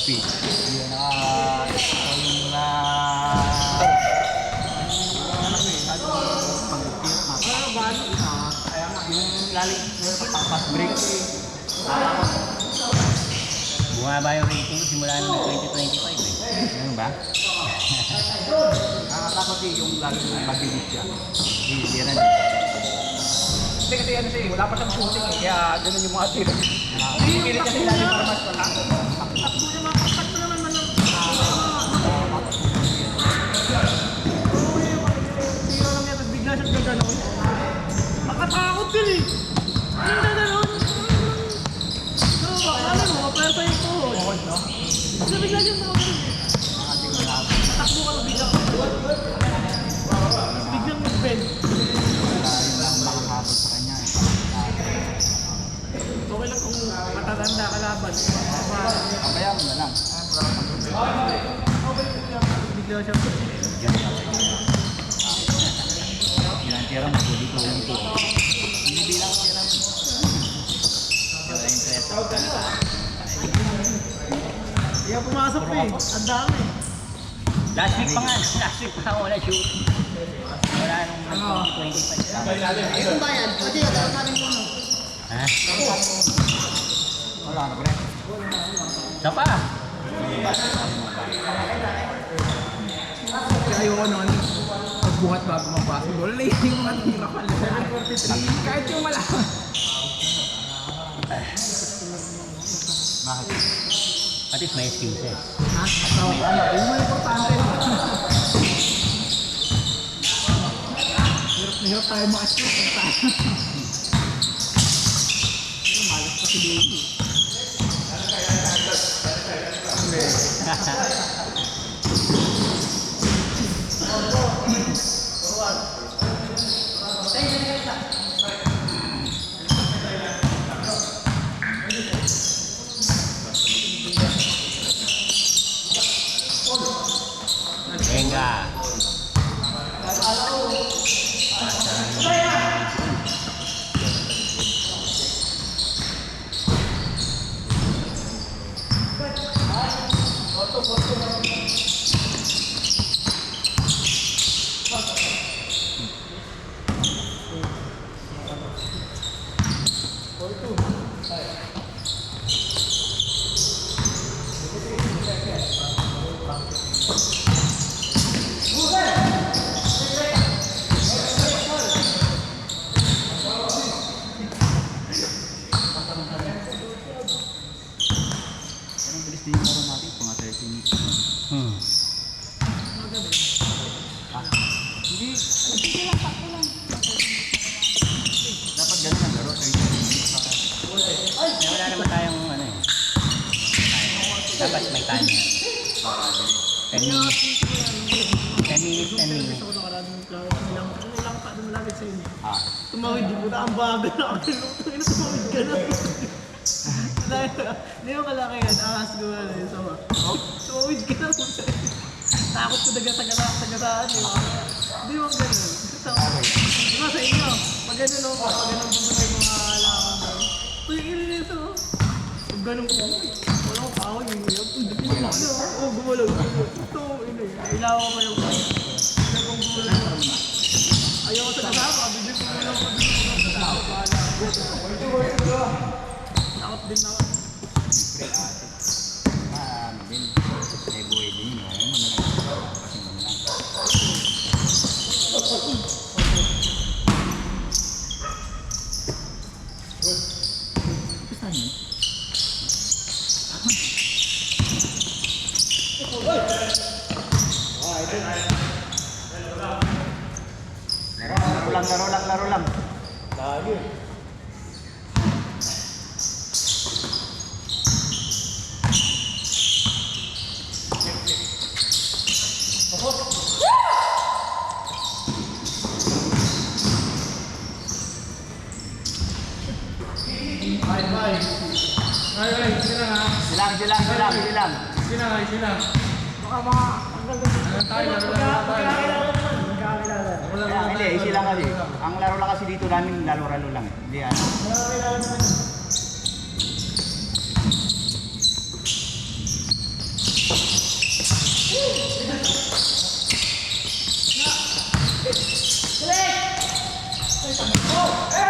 Kapi. Hindi na yung yung lalim pass break. Bumaba yung rating simula ng 2025 eh. Ganun ba? Nakakatakot yung lalim ng pag-ibig siya. Hindi rin. Hindi kasi ano siya, wala pa siyang shooting eh, kaya ganun yung mga tiro. Pilit kasi lalim para mas pala. Takbo niya, makatakbo naman man ng... Tiro lang yan, tapos bigla siyang gaganon. Makatakot din eh. Yung gaganon. No, alam mo, mapersa yung tuhod. No? Kasi bigla siyang gaganon. Takbo ka lang bigla. Biglang mag-bend. Makakabot sa kanya. Okay lang kung matatanda ka laban. Kaya mo na lang. Bigla siyang Ilang tira mo, tuloy-tuloy ito. Hindi bilang tira. Pero yung presa ko talaga. Kaya pumasok eh. Ang dami. Last week pa nga, last week pa wala shoot. Wala nung 2025. Yung bayan, pwede yung natin muna. Ha? Wala na pre. Isa pa. Kaya ayoko nun, pagbuhat bago mag-basketball, late yung mga tira pa lang. 7:43, kahit yung malaman. Bakit? At least may excuses. Ha? So, ano, yung mga importante. Hirap tayo ma-achieve kung tayo. Malas pa si Davey. Venga. Anong bilis din yung laro natin? Mga 30 minutes. Hindi. Dapat ganun ang laro. 30 minutes. Wala naman tayong ano eh. Dapat may time yan. 10 minutes. 10 minutes, 10 minutes. Gusto ko nakaraan ng ilang pa doon malapit sa inyo. Ah. Tumawid, di mo na ang bagal na ako. Tumawid ka na. Hindi mo kalaki yan. Ahas ko na yun. Tumawid ka na. Takot ko taga-sagasaan. Hindi mo ganun. Di ba sa inyo? Pag ganun o, pag ganun po sa mga alakan. Uy, ilin ito. Pag ganun ko, wala ko kahoy. Gumalaw. Ito, ilaw ko pa yung gumalaw. Ayaw ko sa kasama. Bigyan ko lang takot din ako. Din. May buhay din yun. Ayun mo na lang. Kasi mo na lang. Saan yun? Laro lang. Ay, sila nga. Silang. Sila. Baka mga hanggang doon. Tayo, laro lang tayo. Magkakilala. Kaya hindi, easy lang kasi. Ang laro lang kasi dito namin, laro-laro lang. Hindi ano. Magkakilala naman. Oh! Eh!